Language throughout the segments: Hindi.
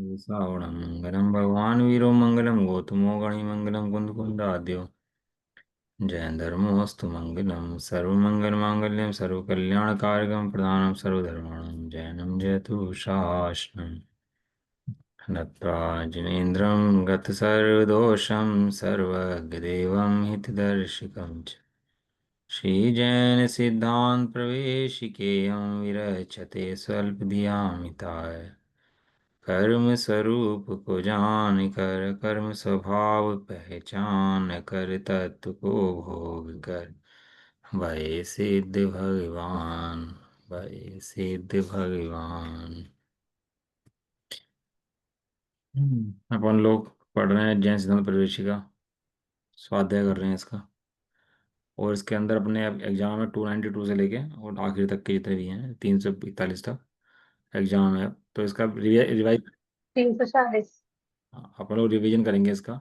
श्रावणं मंगलं भगवान् वीरो मंगलं गौतमो गणिमंगलं कुन्दकुन्दाद्यो जयधर्मोऽस्तु मंगलं सर्वमंगलमांगल्यं सर्वकल्याणकारकं प्रधानं सर्वधर्माणां जयनं जयतु शासनम् नत्वा जिनेन्द्रं गतसर्वदोषं सर्वज्ञदेवं हितदर्शिकं च श्रीजैनसिद्धान्तप्रवेशिकेयं विरचते स्वल्पधियामिताय कर्म स्वरूप को जान कर कर्म स्वभाव पहचान कर तत्व को भोग कर भय सिद्ध भगवान भय सिद्ध भगवान। अपन लोग पढ़ रहे हैं जैन सिद्धांत प्रवेशिका, स्वाध्याय कर रहे हैं इसका। और इसके अंदर अपने एग्जाम में 292 से लेके और आखिर तक के जितने भी हैं 341 तक एग्जाम है, तो इसका रिवाइज 340। अपन लोग रिवीजन करेंगे इसका।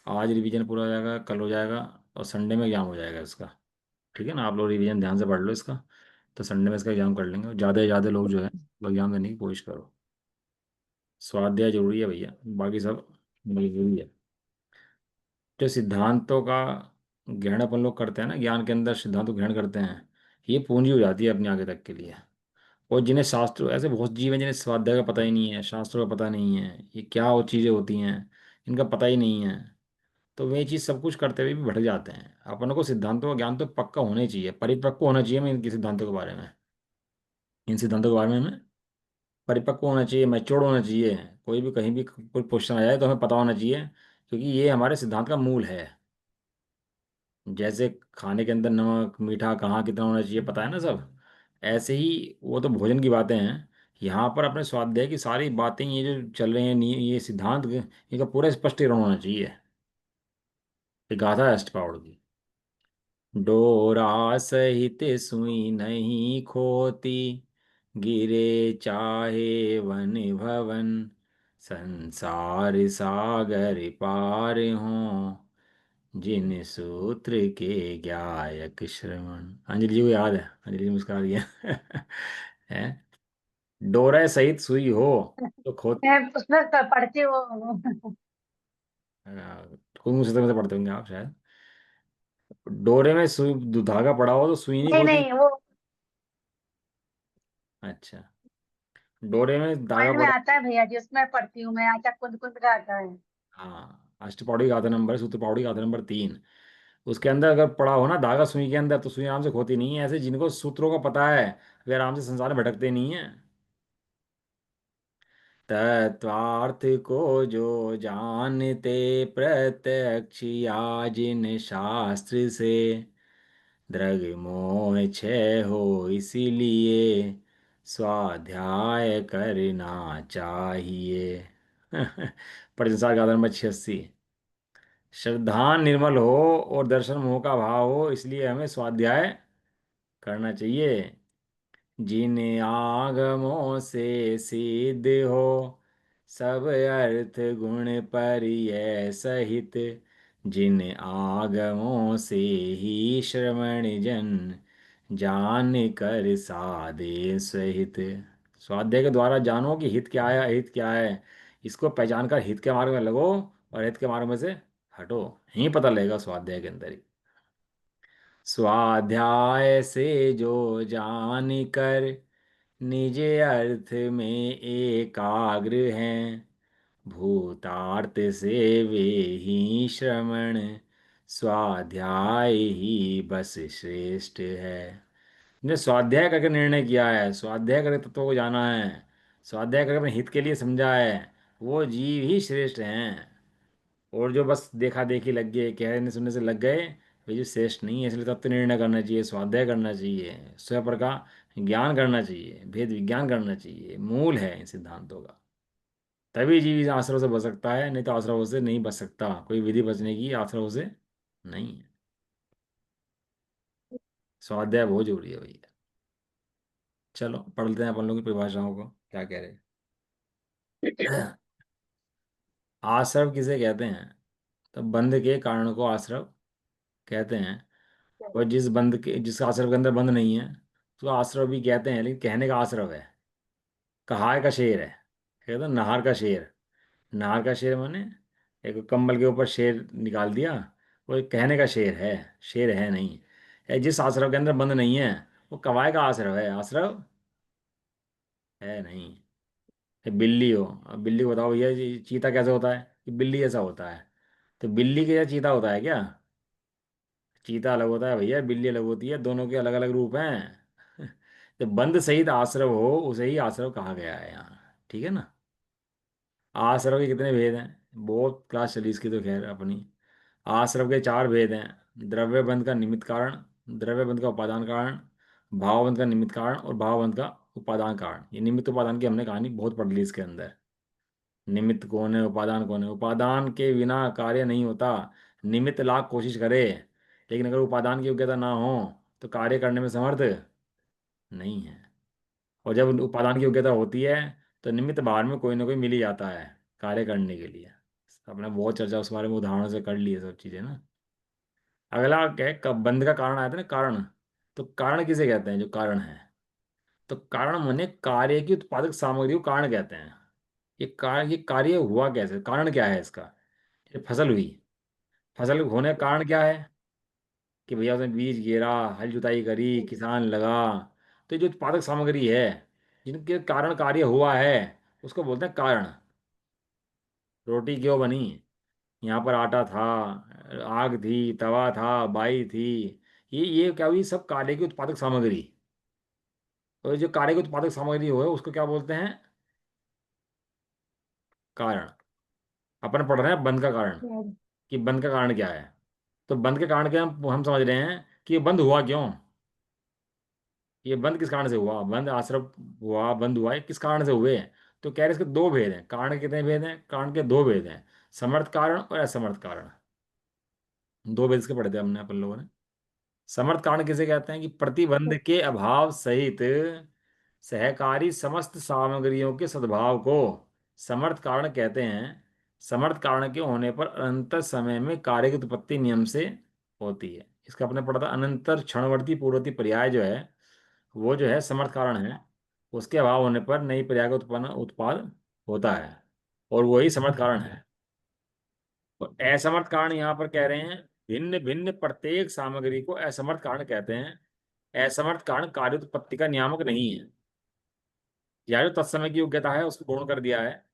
आज रिवीजन पूरा हो जाएगा, कल हो जाएगा, और संडे में एग्जाम हो जाएगा इसका। ठीक है ना, आप लोग रिवीजन ध्यान से पढ़ लो इसका, तो संडे में इसका एग्जाम कर लेंगे। ज़्यादा से ज़्यादा लोग जो है वो एग्जाम देने की कोशिश करो। स्वाध्याय जरूरी है भैया, बाकी सब मजबूरी है। जो सिद्धांतों का ग्रहण अपन लोग करते हैं ना, ज्ञान के अंदर सिद्धांतों ग्रहण करते हैं, ये पूंजी हो जाती है अपने आगे तक के लिए। और जिन्हें शास्त्र, ऐसे बहुत जीव हैं जिन्हें स्वाध्याय का पता ही नहीं है, शास्त्रों का पता नहीं है, ये क्या वो चीज़ें होती हैं इनका पता ही नहीं है, तो वे चीज़ सब कुछ करते हुए भी भटक जाते हैं। अपन को सिद्धांतों का ज्ञान तो पक्का होना ही चाहिए, परिपक्व होना चाहिए। मैं इनके सिद्धांतों के बारे में, इन सिद्धांतों के बारे में हमें परिपक्व होना चाहिए, मैच्योर होना चाहिए। कोई भी कहीं भी कोई क्वेश्चन आ जाए तो हमें पता होना चाहिए, क्योंकि ये हमारे सिद्धांत का मूल है। जैसे खाने के अंदर नमक मीठा कहाँ कितना होना चाहिए पता है ना सब, ऐसे ही वो तो भोजन की बातें हैं। यहाँ पर अपने स्वाध्याय की सारी बातें, ये जो चल रही हैं ये सिद्धांत इनका पूरा स्पष्टीकरण होना चाहिए। ये गाथा है अष्टपावड़ की। डोरा सहित सुई नहीं खोती, गिरे चाहे वन भवन, संसार सागर पार हों, जिन सूत्र के ज्ञायक श्रवण। अंजलि जी को याद है, अंजलि जी मुस्कुरा रही है। हैं? डोरा सहित सुई हो तो खोद। मैं उसमें पढ़ती हूँ। खुद मुझसे तो पढ़ते होंगे आप शायद। डोरे में सुई धागा पड़ा हो तो सुई नहीं नहीं खोती। नहीं, वो अच्छा, डोरे में धागा मोबाइल में पड़ा। आता है भैया जी, उसमें पढ़ती हूँ मैं। आचा कुंद कुंद का आता है। हाँ, अष्टपौड़ी गाथा नंबर, सूत्र पौड़ी गाथा नंबर 3। उसके अंदर अगर पड़ा हो ना धागा सुई के अंदर, तो सुई आराम से खोती नहीं है। ऐसे जिनको सूत्रों का पता है वे आराम से संसार में भटकते नहीं है। तत्वार्थ को जो जानते प्रत्यक्ष या जिन शास्त्र से, दृग मोह क्षय हो इसीलिए स्वाध्याय करना चाहिए। प्रशंसा गाथा नंबर 86। श्रद्धा निर्मल हो और दर्शन मोह का भाव हो, इसलिए हमें स्वाध्याय करना चाहिए। जिन आगमों से सिद्ध हो सब अर्थ गुण परिय सहित, जिन आगमों से ही श्रवण जन जान कर साधे सहित। स्वाध्याय के द्वारा जानो कि हित क्या है अहित क्या है, इसको पहचान कर हित के मार्ग में लगो और हित के मार्ग में से हटो। यही पता लगेगा स्वाध्याय के अंदर ही। स्वाध्याय से जो जान कर निज अर्थ में एकाग्र हैं, भूतार्थ से वे ही श्रवण स्वाध्याय ही बस श्रेष्ठ है। ने स्वाध्याय करके निर्णय किया है, स्वाध्याय करके तत्वों को जाना है, स्वाध्याय करके अपने हित के लिए समझा है, वो जीव ही श्रेष्ठ हैं। और जो बस देखा देखी लग गए, कहने सुनने से लग गए, वे जो श्रेष्ठ नहीं है। इसलिए तत्व निर्णय करना चाहिए, स्वाध्याय करना चाहिए, स्वयं पर का ज्ञान करना चाहिए, भेद विज्ञान करना चाहिए। मूल है इन सिद्धांतों का। तभी जीव इस आश्रव से बच सकता है, नहीं तो आश्रव से नहीं बच सकता। कोई विधि बचने की आश्रव से नहीं है। स्वाध्याय बहुत जरूरी है भैया। चलो पढ़ते हैं अपन लोग की परिभाषाओं को, क्या कह रहे हैं। आश्रव किसे कहते हैं? तो बंध के कारण को आश्रव कहते हैं। और जिस आश्रव के अंदर बंध नहीं है तो आश्रव भी कहते हैं, लेकिन कहने का आश्रव है, कहाय का शेर है कहते हैं नाहर का शेर। नाहर का शेर माने एक कंबल के ऊपर शेर निकाल दिया। वो एक कहने का शेर है, शेर है नहीं। जिस आश्रव के अंदर बंद नहीं है वो कवाए का आश्रव है, आश्रव है नहीं। बिल्ली हो, अब बिल्ली को बताओ भैया जी चीता कैसे होता है, कि बिल्ली जैसा होता है। तो बिल्ली के जैसा चीता होता है क्या? चीता अलग होता है भैया, बिल्ली अलग होती है, दोनों के अलग अलग रूप हैं। तो बंद सहित आश्रव हो उसे ही आश्रव कहा गया है यहाँ, ठीक है ना। आश्रव के कितने भेद हैं, बहुत क्लास चली इसकी तो खैर अपनी। आश्रव के चार भेद हैं: द्रव्य बंध का निमित्त कारण, द्रव्य बंध का उपादान कारण, भाव बंध का निमित्त कारण और भाव बंध का उपादान कारण। ये निमित्त उपादान की हमने कहानी बहुत पढ़ ली इसके अंदर। निमित्त कौन है, उपादान कौन है? उपादान के बिना कार्य नहीं होता। निमित्त लाख कोशिश करे, लेकिन अगर उपादान की योग्यता ना हो तो कार्य करने में समर्थ नहीं है। और जब उपादान की योग्यता होती है तो निमित्त बाहर में कोई ना कोई मिल ही जाता है कार्य करने के लिए। आपने बहुत चर्चा उस बारे में उदाहरणों से कर ली है सब चीजें ना। अगला क्या है, कब बंध का कारण आया था ना, कारण। तो कारण किसे कहते हैं? जो कारण है। तो कारण माने कार्य की उत्पादक सामग्री को कारण कहते हैं। ये कार्य हुआ कैसे, कारण क्या है इसका? ये फसल हुई। फसल होने का कारण क्या है? कि भैया उसने बीज गिरा, हल जुताई करी, किसान लगा। तो ये जो उत्पादक सामग्री है, जिनके कारण कार्य हुआ है, उसको बोलते हैं कारण। रोटी क्यों बनी? यहाँ पर आटा था, आग थी, तवा था, बाई थी। ये क्या हुई? सब कार्य की उत्पादक सामग्री। और जो कार्य की उत्पादक सामग्री हो है उसको क्या बोलते हैं? कारण। अपन पढ़ रहे हैं बंध का कारण, हम्म। कि बंध का कारण क्या है। तो बंध के कारण क्या हम समझ रहे हैं कि ये बंद हुआ क्यों। ये बंद किस कारण से हुआ? बंद आश्रव हुआ, बंद हुआ, ये किस कारण से हुए? तो कह रहे इसके दो भेद हैं। कारण के कितने भेद हैं? कारण के दो भेद हैं: समर्थ कारण और असमर्थ कारण। दो भेद इसके पढ़े थे हमने अपन लोगों ने। समर्थ कारण किसे कहते हैं? कि प्रतिबंध के अभाव सहित सहकारी समस्त सामग्रियों के सद्भाव को समर्थ कारण कहते हैं। समर्थ कारण के होने पर अनंतर समय में कार्य की उत्पत्ति नियम से होती है। इसका अपने पढ़ा था, अनंतर क्षणवर्ती पूर्ववर्ती पर्याय जो है वो जो है समर्थ कारण है। उसके अभाव होने पर नई पर्याय का उत्पन्न उत्पाद होता है, और वही समर्थ कारण है। तो असमर्थ कारण यहाँ पर कह रहे हैं भिन्न भिन्न प्रत्येक सामग्री को असमर्थ कारण कहते हैं। असमर्थ कारण कार्य उत्पत्ति का नियामक नहीं है। या जो तत्समय की योग्यता है उसको गौण कर दिया है,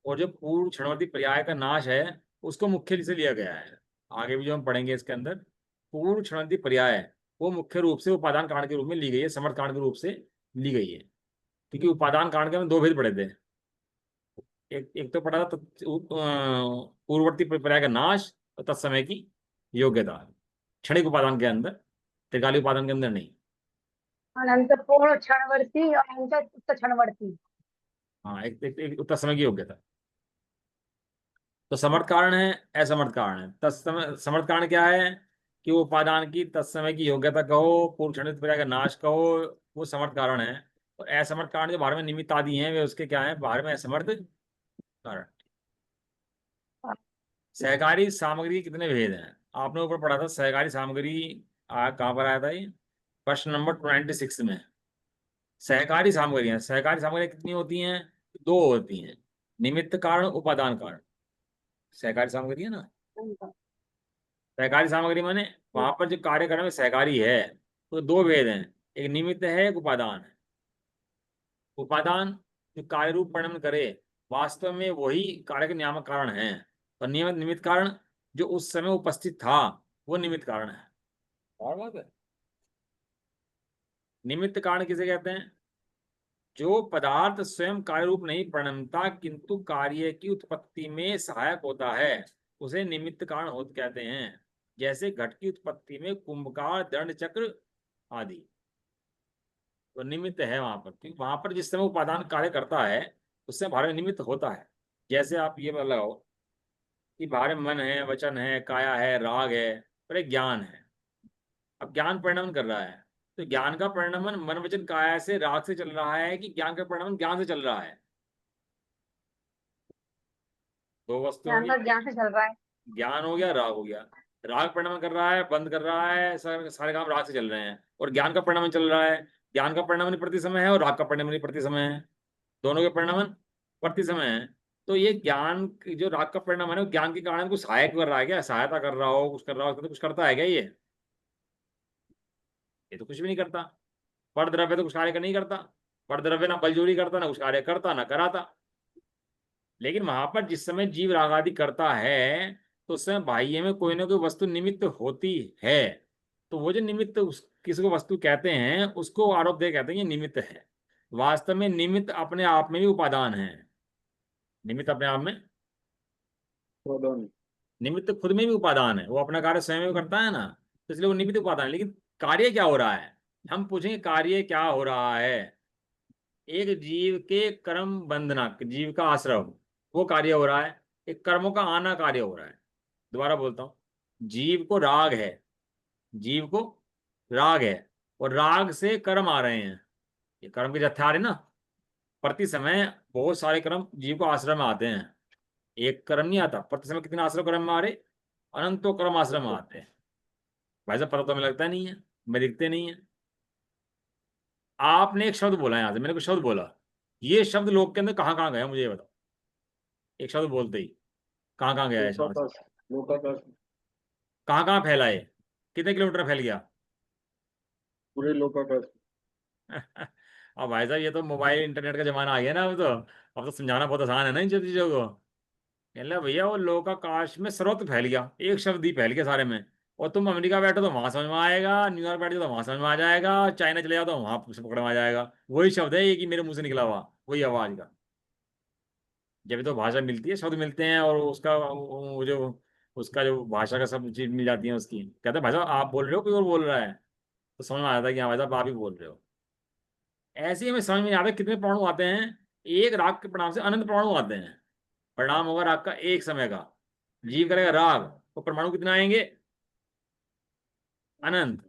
और जो पूर्व क्षणवर्ती पर्याय का नाश है उसको मुख्य से लिया गया है। आगे भी जो हम पढ़ेंगे इसके अंदर, पूर्व क्षणवर्ती पर्याय वो मुख्य रूप से उपादान कारण के रूप में ली गई है, समर्थ कारण के रूप से ली गई है। क्योंकि उपादान कारण के हम दो भेद पढ़े थे। एक तो पढ़ा था पूर्ववर्ती पर्याय का नाश और तत्समय की योग्यता, क्षणिक उपादान के अंदर, त्रिकालिक उपादान के अंदर नहीं। अनंत पूर्ण क्षणवर्ती और अनंत उत्तर क्षणवर्ती। हाँ, एक तत्समय की योग्यता। तो समर्थ कारण है, असमर्थ कारण है। तत्समय समर्थ कारण क्या है? कि वो उपादान की तत्समय की योग्यता कहो, पूर्व क्षणिक पर्याय का नाश कहो, वो समर्थ कारण है। और असमर्थ कारण जो बाहर में निमित्त आदि हैं वे उसके क्या है? बाहर में असमर्थ कारण। सहकारी सामग्री के कितने भेद हैं? आपने ऊपर पढ़ा था सहकारी सामग्री। कहाँ पर आया था ये? प्रश्न नंबर 26 में। सहकारी सामग्रियां कितनी होती हैं? दो होती हैं: निमित्त कारण, उपादान कारण। सहकारी सामग्री है ना। सहकारी सामग्री माने वहां पर जो कार्य करने में सहकारी है, तो दो भेद हैं: एक निमित्त है, एक उपादान है। उपादान जो कार्य रूप परिणमन करे, वास्तव में वही कार्य के नियामक कारण है। और नियमित निमित्त कारण जो उस समय उपस्थित था वो निमित्त कारण है। और बात है, निमित्त कारण किसे कहते हैं? जो पदार्थ स्वयं कार्य रूप नहीं परिणमता किंतु कार्य की उत्पत्ति में सहायक होता है उसे निमित्त कारण होते कहते हैं। जैसे घट की उत्पत्ति में कुंभकार, दंड चक्र आदि। तो निमित्त है वहां पर, क्योंकि वहां पर जिस समय उपादान कार्य करता है उससे भारे निमित्त होता है। जैसे आप ये लगाओ कि भारे मन है, वचन है, काया है, राग है, और एक ज्ञान है। अब ज्ञान परिणमन कर रहा है, तो ज्ञान का परिणमन मन वचन काया से, राग से चल रहा है, कि ज्ञान का परिणमन ज्ञान से चल रहा है? दो वस्तुएं ज्ञान होंगी, का ज्ञान से चल रहा है। ज्ञान हो गया, राग हो गया। राग परिणमन कर रहा है, बंद कर रहा है, सारे सारे काम राग से चल रहे हैं। और ज्ञान का परिणमन चल रहा है, ज्ञान का परिणमन प्रति समय है और राग का परिणमन प्रति समय है। दोनों के परिणमन पढ़ते समय है। तो ये ज्ञान जो राग का परिणाम है ना, वो ज्ञान के कारण कुछ सहायक कर रहा है क्या, सहायता कर रहा हो, कुछ कर रहा हो, तो कुछ करता है क्या ये तो कुछ भी नहीं करता। पर द्रव्य तो कुछ कार्य नहीं करता। पर द्रव्य ना बलजोरी करता, ना कुछ कार्य करता, ना कराता। लेकिन वहां पर जिस समय जीव राग आदि करता है, तो उस समय बाह्य में कोई ना कोई वस्तु निमित्त होती है। तो वो जो निमित्त उस किसी को वस्तु कहते हैं, उसको आरोप दे कहते हैं ये निमित्त है। वास्तव में निमित्त अपने आप में भी उपादान है। निमित्त अपने आप में, प्रधान। निमित्त खुद में भी उपादान है, वो अपना कार्य स्वयं में करता है ना। तो इसलिए वो निमित्त उपादान है। लेकिन कार्य क्या हो रहा है, हम पूछेंगे कार्य क्या हो रहा है। एक जीव के कर्म बंधना, जीव का आश्रम, वो कार्य हो रहा है। एक कर्मों का आना कार्य हो रहा है। दोबारा बोलता हूं, जीव को राग है, जीव को राग है, और राग से कर्म आ रहे हैं। ये कर्म के जत्थे आ रहे हैं ना। प्रति समय बहुत सारे कर्म जीव को आश्रम में आते हैं। एक कर्म नहीं आता प्रति समय, कितने आश्रम कर्म में आ रहे, अनंतों कर्म आश्रम में आते हैं। भाई साहब पता तो हमें लगता नहीं है, हमें दिखते नहीं है। आपने एक शब्द बोला, यहां से मैंने कुछ शब्द बोला, ये शब्द लोग के अंदर कहाँ कहाँ गया मुझे ये बताओ। एक शब्द बोलते ही कहाँ कहाँ गया है शब्द, लोकाकाश। लोकाकाश। कहाँ कहाँ फैला है, कितने किलोमीटर फैल गया। पूरे लोकाकाश। अब भाई साहब ये तो मोबाइल इंटरनेट का जमाना आ गया ना। अब तो समझाना बहुत आसान है ना इन सब चीजों को। कह लिया भैया वो लोकाकाश में सर्वत्र फैल गया, एक शब्द ही फैल गया सारे में। और तुम अमेरिका बैठो तो वहां समझ में आएगा, न्यूयॉर्क बैठो तो वहां समझ में आ जाएगा, चाइना चले जाओ तो वहां से पकड़ में आ जाएगा। वही शब्द है ये कि मेरे मुंह से निकला हुआ, वही आवाज का। जब तो भाषा मिलती है, शब्द मिलते हैं, और उसका वो जो उसका जो भाषा का सब चीज मिल जाती है उसकी, कहते हैं भाई साहब आप बोल रहे हो कोई और बोल रहा है, तो समझ में आ जाता है कि हाँ भाई साहब आप ही बोल रहे हो। ऐसे ही हमें समझ में नहीं आता कितने परमाणु आते हैं। एक राग के परिणाम से अनंत परमाणु आते हैं। परिणाम होगा राग का एक समय का, जीव करेगा राग, तो परमाणु कितने आएंगे, अनंत।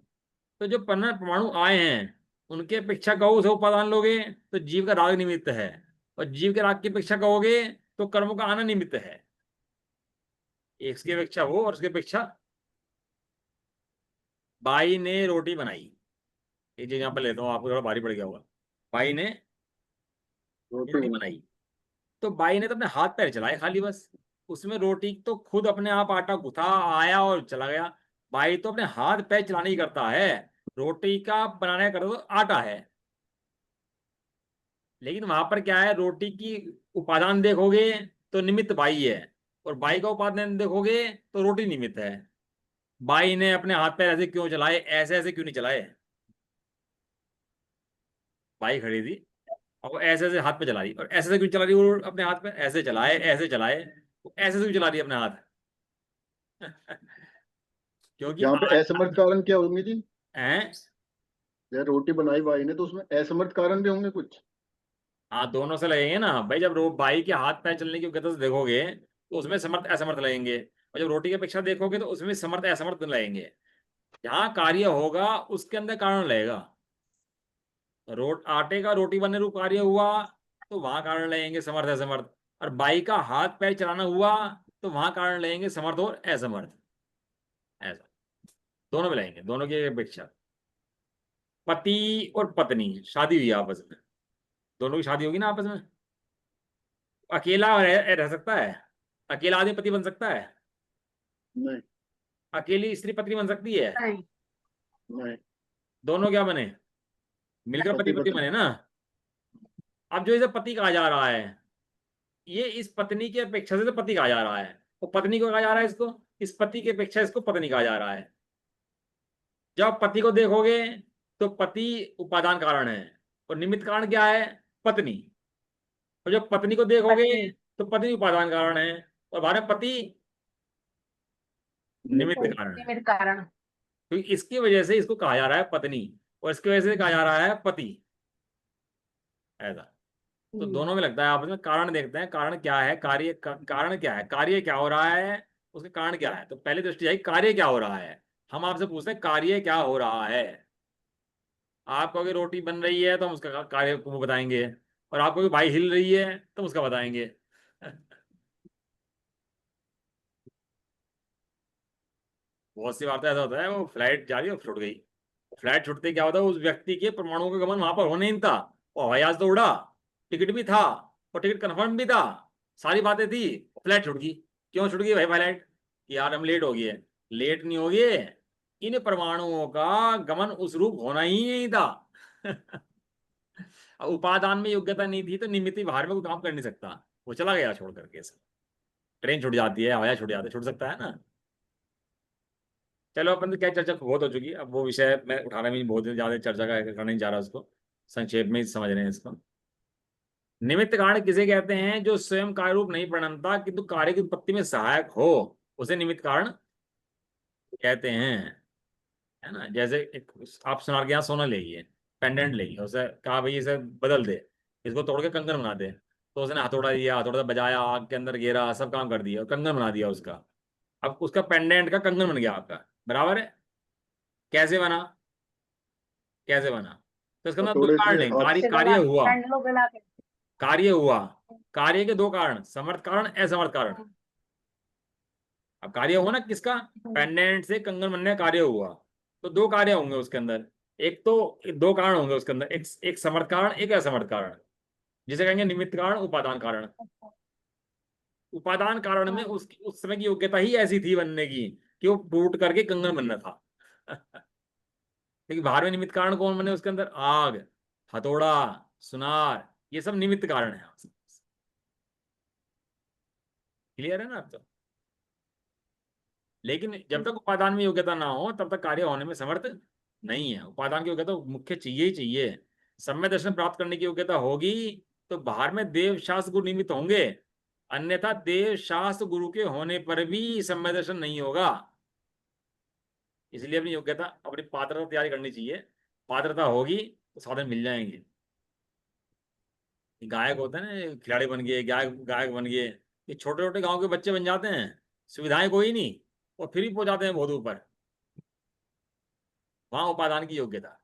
तो जो परमाणु आए हैं, उनके अपेक्षा कहो से उपादान लोगे तो जीव का राग निमित्त है। और जीव के राग की अपेक्षा कहोगे तो कर्मों का आना निमित्त है। एक की अपेक्षा वो, और उसकी अपेक्षा, बाई ने रोटी बनाई। ये चीज यहाँ पर लेता हूँ, आपको थोड़ा भारी पड़ गया होगा। बाई ने रोटी रोटी बनी। बनाई। तो बाई ने तो अपने हाथ पैर चलाए खाली बस। उसमें रोटी तो खुद अपने आप आटा गुथा, आया और चला गया। बाई तो अपने हाथ पैर चलाने ही करता है, रोटी का बनाने का करता तो आटा है। लेकिन वहां पर क्या है, रोटी की उपादान देखोगे तो निमित्त बाई है, और बाई का उपादान देखोगे तो रोटी निमित्त है। बाई ने अपने हाथ पैर ऐसे क्यों चलाए, ऐसे ऐसे क्यों नहीं चलाए। बाई खड़ी थी और वो ऐसे ऐसे हाथ पे चला रही, और ऐसे ऐसे क्यों चला रही, वो अपने हाथ पे ऐसे चलाए, ऐसे चलाए, वो ऐसे ऐसे क्यों चला रही है अपने हाथ। क्योंकि यहाँ पे आज असमर्थ कारण क्या होंगे जी? हैं। यार रोटी बनाई भाई ने, तो उसमें असमर्थ कारण भी होंगे कुछ? हाँ दोनों से लगेंगे ना भाई। जब बाई के हाथ पैर चलने की गति से देखोगे तो उसमें समर्थ असमर्थ लगेंगे, और जब रोटी की अपेक्षा देखोगे तो उसमें समर्थ असमर्थ लगेंगे। जहाँ कार्य होगा उसके अंदर कारण लगेगा। आटे का रोटी बनने रूप कार्य हुआ तो वहां कारण लगेंगे समर्थ असमर्थ। और बाई का हाथ पैर चलाना हुआ तो वहां कारण लगेंगे समर्थ और असमर्थ। ऐसा दोनों में लगेंगे, दोनों की अपेक्षा। पति और पत्नी शादी हुई आपस में, दोनों की शादी होगी ना आपस में। अकेला रह सकता है, अकेला आदमी पति बन सकता है, नहीं। अकेली स्त्री पत्नी बन सकती है। नहीं। नहीं। दोनों क्या बने, मिलकर पति पति पति पत्नी। बने ना। अब जो इसे पति कहा जा रहा है, ये इस पत्नी की अपेक्षा से तो पति कहा जा रहा है। वो पत्नी को कहा जा रहा है इसको, इस पति की अपेक्षा इसको पत्नी कहा जा रहा है। जब आप पति को देखोगे तो पति उपादान कारण है, और निमित्त कारण क्या है, पत्नी। और जब पत्नी को देखोगे पत्नी। तो पत्नी उपादान कारण है, और हमारे पति निमित्त कारण है। निमित्त कारण। क्योंकि इसकी वजह से इसको कहा जा रहा है पत्नी, और इसकी वजह से कहा जा रहा है पति। ऐसा। तो हम्म। दोनों में लगता है आपस में कारण देखते हैं, कारण क्या है, कारण क्या है, कार्य क्या हो रहा है, उसके कारण क्या है। तो पहली दृष्टि आई कार्य क्या हो रहा है। हम आपसे पूछते हैं कार्य क्या हो रहा है। आप कहोगे रोटी बन रही है तो हम उसका कार्य को बताएंगे, और आप कहोगे भाई हिल रही है तो हम उसका बताएंगे। बहुत सी बार तो ऐसा होता है, वो फ्लाइट जा रही है छुट गई। फ्लाइट छुटते ही क्या होता है, उस व्यक्ति के परमाणुओं का गमन वहां पर होने ही नहीं था। वो हवाई जहाज तो उड़ा, टिकट भी था, और टिकट कंफर्म भी था, सारी बातें थी, फ्लाइट छूट गई। क्यों छूट गई भाई फ्लाइट? कि यार हम लेट हो गए। लेट नहीं हो गए, इन परमाणुओं का गमन उस रूप होना ही नहीं था। अब उपादान में योग्यता नहीं थी तो निमित्त ही बाहर में कोई काम कर नहीं सकता, वो चला गया छोड़ करके। ट्रेन छूट जाती है, हवाई छूट जाती है, छूट सकता है ना। चलो अपन तो क्या, चर्चा बहुत हो चुकी है, अब वो विषय मैं उठाना भी बहुत ज्यादा चर्चा का करना नहीं चाह रहा उसको, संक्षेप में ही समझ रहे हैं इसको। निमित्त कारण किसे कहते हैं? जो स्वयं कार्य रूप नहीं परिणमता किंतु कार्य की उत्पत्ति में सहायक हो, उसे निमित्त कारण कहते हैं। है ना, जैसे एक आप सुनार के यहाँ सोना लेगी, पेंडेंट लेगी, उसे कहा भाई इसे बदल दे, इसको तोड़ के कंगन बना दे, तो उसने हथौड़ा दिया, हथौड़ा से बजाया, आग के अंदर गिरा, सब काम कर दिया और कंगन बना दिया उसका। अब उसका पेंडेंट का कंगन बन गया आपका, बराबर है। कैसे बना? कैसे बना? तो इसका मतलब दो हथौड़े कारण से है, हाथ। कार्य से कार्य गला हुआ, हैंडलों गला के। कार्य हुआ, कार्य के दो कारण, समर्थ कारण, असमर्थ कारण। हम्म, अब कार्य हुआ ना किसका? हम्म, पेंडेंट से कंगन बनने का कार्य हुआ, तो दो कार्य होंगे उसके अंदर। एक तो दो कारण होंगे उसके अंदर, एक एक समर्थ कारण, एक असमर्थ कारण, जिसे कहेंगे निमित्त कारण, उपादान कारण। उपादान कारण में हाँ, उसकी उस समय की योग्यता ही ऐसी थी बनने की कि वो टूट करके कंगन बनना था। लेकिन बाहर में निमित्त कारण कौन बने उसके अंदर? आग, हथौड़ा, सुनार, ये सब निमित्त कारण है। क्लियर है ना अब तो? लेकिन जब तक उपादान में योग्यता ना हो तब तक कार्य होने में समर्थ नहीं है। उपादान की योग्यता मुख्य चाहिए ही चाहिए। सम्यक दर्शन प्राप्त करने की योग्यता होगी तो बाहर में देव शास्त्र गुरु निमित्त होंगे, अन्यथा देव शास्त्र गुरु के होने पर भी सम्यक दर्शन नहीं होगा। इसलिए अपनी योग्यता, अपनी पात्रता तैयारी करनी चाहिए। पात्रता होगी तो साधन मिल जाएंगे। गायक होते हैं ना, खिलाड़ी बन गए, गायक गायक बन गए, ये छोटे छोटे गांव के बच्चे बन जाते हैं, सुविधाएं कोई नहीं, और फिर भी पहुंच जाते हैं बहुत ऊपर। वहां उपादान की योग्यता।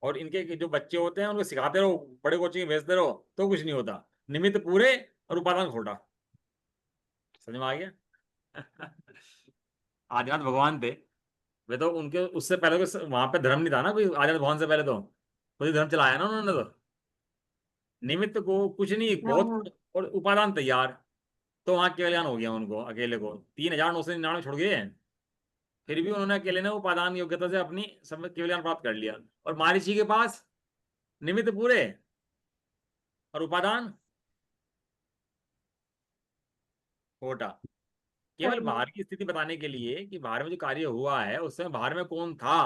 और इनके जो बच्चे होते हैं उनको सिखाते रहो, बड़े कोचिंग में भेजते रहो, तो कुछ नहीं होता। निमित्त पूरे और उपादान खोटा। समझ में आ गया? आदिनाथ भगवान थे, वे तो उनके उससे पहले तो वहां पे धर्म नहीं था ना कोई, आदिनाथ भगवान से पहले तो खुद ही धर्म चलाया ना उन्होंने तो। निमित्त को कुछ नहीं, हाँ, बहुत और उपादान तैयार, तो वहां कल्याण हो गया उनको अकेले को, 3,999 छोड़ गए। फिर भी उन्होंने अकेले ने उपादान योग्यता से अपनी सब कल्याण प्राप्त कर लिया। और महर्षि के पास निमित्त पूरे और उपादान खोटा। केवल सही है। बाहर की स्थिति बताने के लिए कि बाहर में जो कार्य हुआ है उस समय बाहर में कौन था।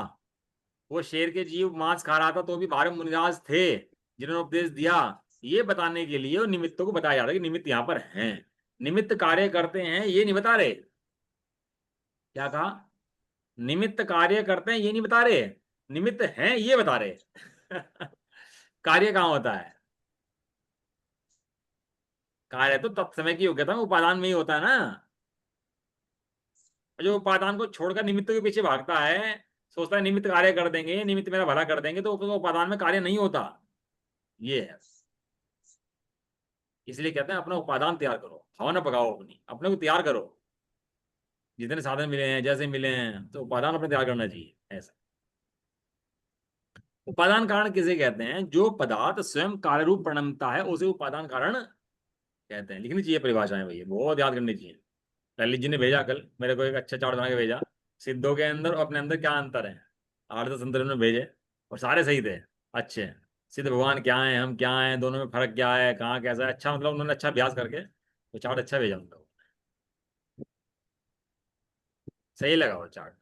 वो शेर के जीव मांस खा रहा था तो भी बाहर में मुनिराज थे जिन्होंने उपदेश दिया। ये बताने के लिए और निमित्तों को बताया जाता है कि निमित्त यहाँ पर हैं, निमित्त कार्य करते हैं, ये नहीं बता रहे। क्या कहा? निमित्त कार्य करते हैं ये नहीं बता रहे, निमित्त हैं ये बता रहे। कार्य कहाँ होता है? कार्य तो तत्समय की योग्यता में उपादान में ही होता है ना। जो उपादान को छोड़कर निमित्त के पीछे भागता है, सोचता है निमित्त कार्य कर देंगे, निमित्त मेरा भला कर देंगे, तो उपादान में कार्य नहीं होता। ये है। इसलिए कहते हैं अपना उपादान तैयार करो, खाओ ना पकाओ, अपनी अपने को तैयार करो। जितने साधन मिले हैं, जैसे मिले हैं, तो उपादान अपने तैयार करना चाहिए ऐसा। उपादान कारण किसे कहते हैं? जो पदार्थ स्वयं कार्य रूप परिणमता है उसे उपादान कारण कहते हैं। लिखनी चाहिए परिभाषाएं भैया, बहुत याद करनी चाहिए। ललित जी ने भेजा कल मेरे को एक अच्छा चार्ट बना के भेजा, सिद्धों के अंदर और अपने अंदर क्या अंतर है। 8-10 अंतर उन्होंने भेजे और सारे सही थे, अच्छे। सिद्ध भगवान क्या है, हम क्या हैं, दोनों में फर्क क्या है, कहाँ कैसा है, अच्छा मतलब उन्होंने अच्छा अभ्यास करके वो चार्ट अच्छा भेजा उनको। सही लगा वो चार्ट।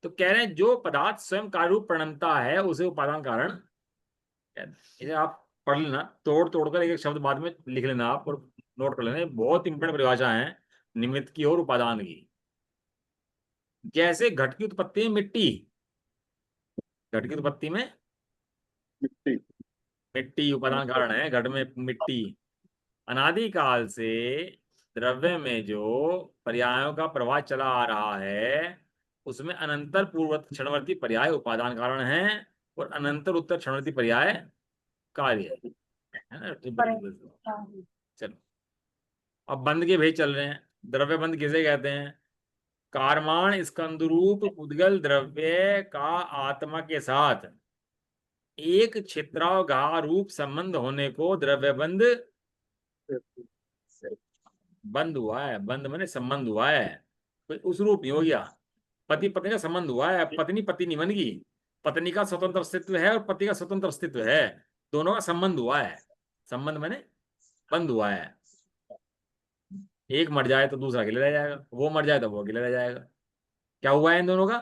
तो कह रहे हैं जो पदार्थ स्वयं कार्य रूप परिणमता है उसे उपादान कारण कहते हैं। इसे आप पढ़ लेना, तोड़ तोड़ कर एक एक शब्द बाद में लिख लेना आप और नोट कर लेना, ये बहुत इंपॉर्टेंट परिभाषा है निमित्त की और उपादान की। जैसे घट की उत्पत्ति में मिट्टी, घट की उत्पत्ति में मिट्टी। मिट्टी उपादान कारण है, घट में मिट्टी। अनादिकाल से द्रव्य में जो पर्यायों का प्रवाह चला आ रहा है उसमें अनंतर पूर्ववर्ती क्षणवर्ती पर्याय उपादान कारण है और अनंतर उत्तर क्षणवर्ती पर्याय कार्य है ना। पर हाँ, चलो, अब बंध के भेद चल रहे हैं। द्रव्य बंध किसे कहते हैं? कारमान स्कंदरूप उद्गल द्रव्य का आत्मा के साथ एक क्षेत्रावगाह रूप संबंध होने को द्रव्यबंध बंद हुआ है। बंद माने संबंध हुआ है, कोई उस रूप नहीं हो गया। पति पत्नी का संबंध हुआ है, पत्नी पति नहीं बन गई। पत्नी का स्वतंत्र अस्तित्व है और पति का स्वतंत्र अस्तित्व है, दोनों का संबंध हुआ है। संबंध माने बंद हुआ है। एक मर जाए तो दूसरा अकेले रह जाएगा, वो मर जाए तो वो अकेले रह जाएगा। क्या हुआ है इन दोनों का?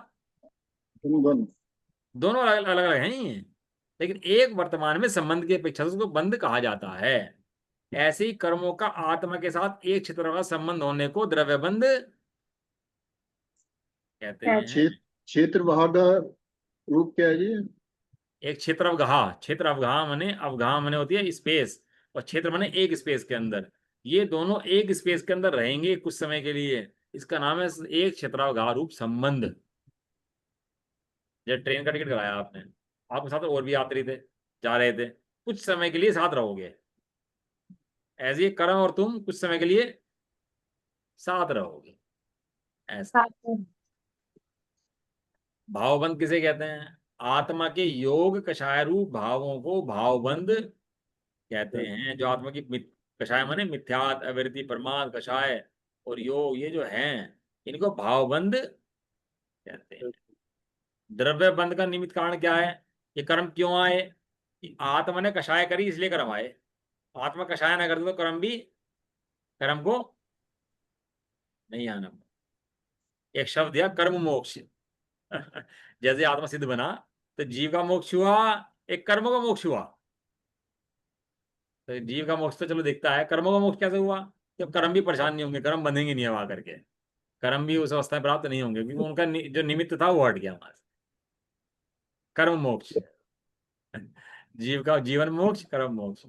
बंद। दोनों अलग अलग अलग हैं ही, लेकिन एक वर्तमान में संबंध की अपेक्षा से उसको बंद कहा जाता है। ऐसे ही कर्मों का आत्मा के साथ एक क्षेत्र का संबंध होने को द्रव्यबंध कहते हैं। क्षेत्र क्षेत्र वहां का रूप क्या है जी? एक क्षेत्र अवगाह, क्षेत्र अवगाह माने, अवगाह माने होती है स्पेस, और क्षेत्र माने एक स्पेस के अंदर। ये दोनों एक स्पेस के अंदर रहेंगे कुछ समय के लिए, इसका नाम है एक क्षेत्रावगाह रूप संबंध। जब ट्रेन का टिकट कराया आपने, आपके साथ और भी यात्री थे, जा रहे थे, कुछ समय के लिए साथ रहोगे। ऐसे ही कर्म और तुम कुछ समय के लिए साथ रहोगे, ऐसा। साथ में। भावबंध किसे कहते हैं? आत्मा के योग कषाय रूप भावों को भावबंध कहते हैं। जो आत्मा की कषाय माने मिथ्यात, अवृत्ति, प्रमाद, कषाय और योग, ये जो हैं इनको भावबंध कहते हैं। द्रव्य बंध का निमित्त कारण क्या है? ये कर्म क्यों आए? कि आत्मा ने कषाय करी इसलिए कर्म आए। आत्मा कषाय ना करते तो कर्म भी, कर्म को नहीं आना। एक शब्द दिया कर्म मोक्ष। जैसे आत्मा सिद्ध बना तो जीव का मोक्ष हुआ, एक कर्म का मोक्ष हुआ। तो जीव का मोक्ष तो चलो दिखता है, कर्मों का मोक्ष कैसे हुआ? जब कर्म भी परेशान नहीं होंगे, कर्म बंधेंगे नहीं हवा करके, कर्म भी उस अवस्था में प्राप्त नहीं होंगे, क्योंकि उनका जो निमित्त था वो हट गया वहां से। कर्म मोक्ष, जीव का जीवन मोक्ष, कर्म मोक्ष।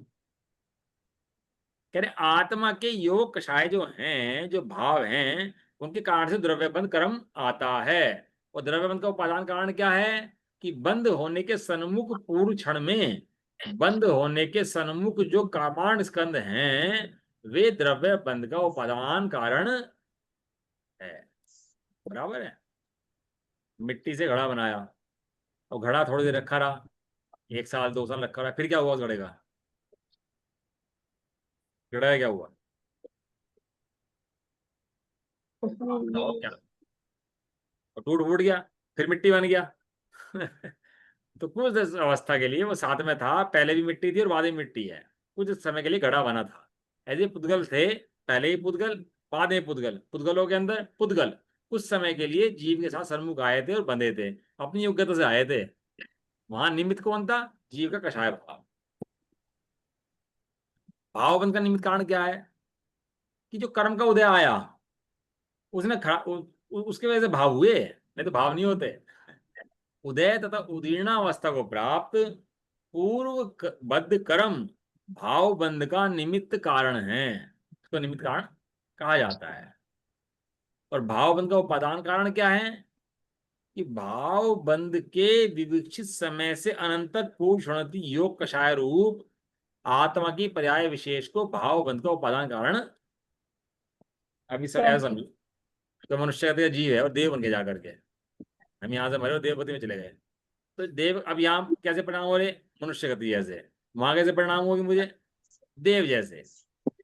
कह रहे आत्मा के योग कषाय जो हैं, जो भाव हैं, उनके कारण से द्रव्यबंध कर्म आता है। और द्रव्यबंध का उपादान कारण क्या है? कि बंद होने के सन्मुख पूर्व क्षण में, बंद होने के सन्मुख जो कामांड स्कंद हैं, वे द्रव्य बंध का उपादान कारण है। बराबर है। मिट्टी से घड़ा बनाया और घड़ा थोड़ी देर रखा रहा, 1 साल 2 साल रखा रहा, फिर क्या हुआ उस घड़े का? घड़ा का क्या हुआ? बताओ उसमें क्या? और टूट फूट गया, फिर मिट्टी बन गया। तो कुछ अवस्था के लिए वो साथ में था, पहले भी मिट्टी थी और बाद में मिट्टी है, कुछ समय के लिए घड़ा बना था। ऐसे पुद्गल थे, पहले ही पुद्गल, बाद में पुद्गल, पुद्गलों के अंदर पुद्गल कुछ समय के लिए जीव के साथ सन्मुख आए थे और बंधे थे, अपनी योग्यता से आए थे। वहां निमित्त कौन था? जीव का कषाय भाव। भावबंध का निमित्त कारण क्या है? कि जो कर्म का उदय आया, उसने उसके वजह से भाव हुए, नहीं तो भाव नहीं होते। उदय तथा उदीर्णा अवस्था को प्राप्त पूर्व बद्ध कर्म भाव बंध का निमित्त कारण है, इसको निमित्त कारण कहा जाता है। और भाव बंध का उपादान कारण क्या है? कि भाव बंध के विवक्षित समय से अनंतर पूर्व क्षणति योग कषाय रूप आत्मा की पर्याय विशेष को भाव बंध का उपादान कारण। अभी सर ऐसा कहते समझो, तो मनुष्य कहते हैं जीव है और देव बन के जाकर के हम यहाँ से मरे और देवपति में चले गए। तो देव, अब यहाँ कैसे परिणाम हो रहे? मनुष्य गति जैसे। वहां कैसे परिणाम होगी मुझे? देव जैसे।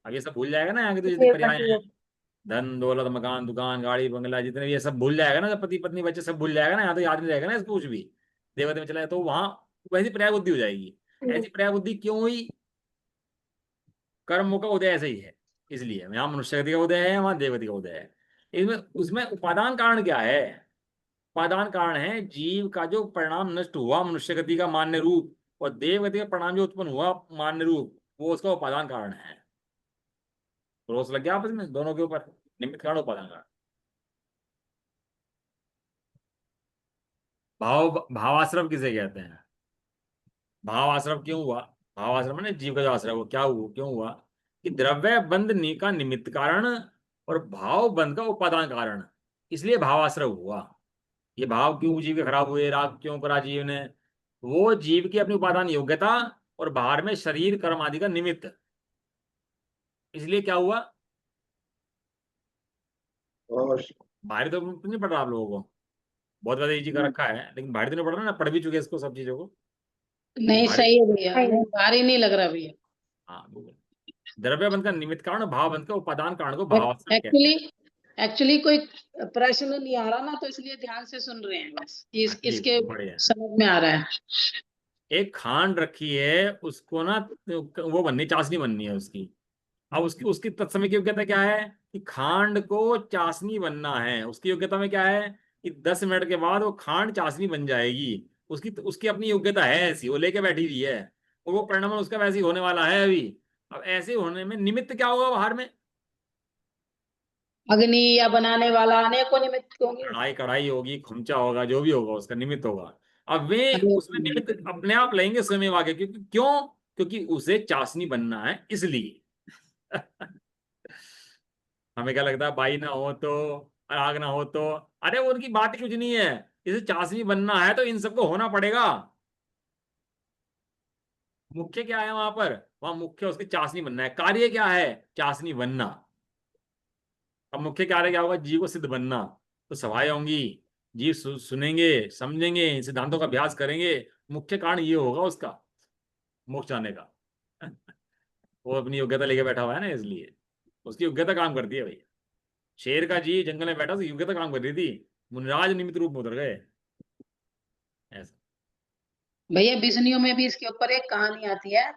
अब ये सब भूल जाएगा ना यहाँ के तो जितने देव पर्याय गति हैं, धन दौलत मकान दुकान गाड़ी बंगला जितने भी, ये सब भूल जाएगा ना, जब पति पत्नी बच्चे सब भूल जाएगा ना, यहाँ तो याद नहीं रहेगा ना इसको कुछ भी। देवता में चला जाए तो वहां वैसी पर्याय बुद्धि हो जाएगी। ऐसी पर्याय बुद्धि क्यों हुई? कर्मों का उदय ऐसे ही है, इसलिए यहाँ मनुष्य गति का उदय है, वहां देवगति का उदय है। इसमें उसमें उपादान कारण क्या है? उपादान कारण है जीव का जो परिणाम नष्ट हुआ मनुष्य गति का मान्य रूप, और देव गति का परिणाम जो उत्पन्न हुआ मान्य रूप, वो उसका उपादान कारण है। रोज लग गया आपस में दोनों के ऊपर, निमित्त कारण उपादान कारण। भावाश्रम किसे कहते हैं? भावाश्रम क्यों हुआ? भावाश्रम माने जीव का जो आश्रय, वो क्या हुआ, क्यों हुआ? कि द्रव्य बंध का निमित्त कारण और भाव बंध का उपादान कारण, इसलिए भावाश्रय हुआ। ये भाव क्यों जीव के खराब हुए, राग क्यों करा जीव ने? वो जीव की अपनी उपादान योग्यता और बाहर में शरीर कर्म आदि का निमित्त, इसलिए क्या हुआ? और बाहरी तो नहीं पढ़ रहा आप लोगों को, बहुत ज्यादा इजी कर रखा है, लेकिन बाहरी तो नहीं पढ़ रहा ना, पढ़ भी चुके इसको सब चीजों को। नहीं भारी। सही है भैया, सही है। भारी नहीं लग रहा भैया। हाँ बिल्कुल। द्रव्य बंध का निमित्त कारण और भाव बंध का उपादान कारण को भावाश्रय कहते एक्चुअली हैं। एक्चुअली कोई प्रश्न नहीं आ रहा ना, तो इसलिए ध्यान से सुन रहे हैं बस। जी इसके बढ़िया। समझ में आ रहा है। एक खांड रखी है, उसको ना वो बननी, चाशनी बननी है उसकी। अब उसकी उसकी तत्समय की योग्यता क्या है कि खांड को चाशनी बनना है। उसकी योग्यता में क्या है कि 10 मिनट के बाद वो खांड चाशनी बन जाएगी। उसकी उसकी अपनी योग्यता है ऐसी, वो लेके बैठी हुई है, और वो परिणाम उसका वैसे ही होने वाला है अभी। अब ऐसे होने में निमित्त क्या होगा बाहर में? अग्नि या बनाने वाला, अनेकों निमित्त होंगे। कढ़ाई कढ़ाई होगी, खुमचा होगा, जो भी होगा उसका निमित्त होगा। अब वे उसमें अनेकों। निमित्त अपने आप लेंगे स्वयं आगे, क्योंकि क्यों? क्योंकि उसे चाशनी बनना है इसलिए। हमें क्या लगता है, बाई ना हो तो, आग ना हो तो, अरे वो उनकी बात ही कुछ नहीं है। इसे चाशनी बनना है तो इन सबको होना पड़ेगा। मुख्य क्या है वहां पर? वहां मुख्य उसकी चाशनी बनना है। कार्य क्या है? चाशनी बनना। अब मुख्य कार्य क्या होगा? जीव को सिद्ध बनना। तो सभाएं होंगी, जीव सुनेंगे, समझेंगे, इन सिद्धांतों का अभ्यास करेंगे। मुख्य कारण ये होगा उसका मोक्ष जाने का। वो अपनी योग्यता लेके बैठा हुआ है ना, इसलिए उसकी योग्यता काम करती है भाई। शेर का जी जंगल में बैठा तो योग्यता काम कर रही थी, मुनिराज निमित्त रूप में उतर गए ऐसा। भैया बिजनियों में भी इसके ऊपर एक कहानी आती है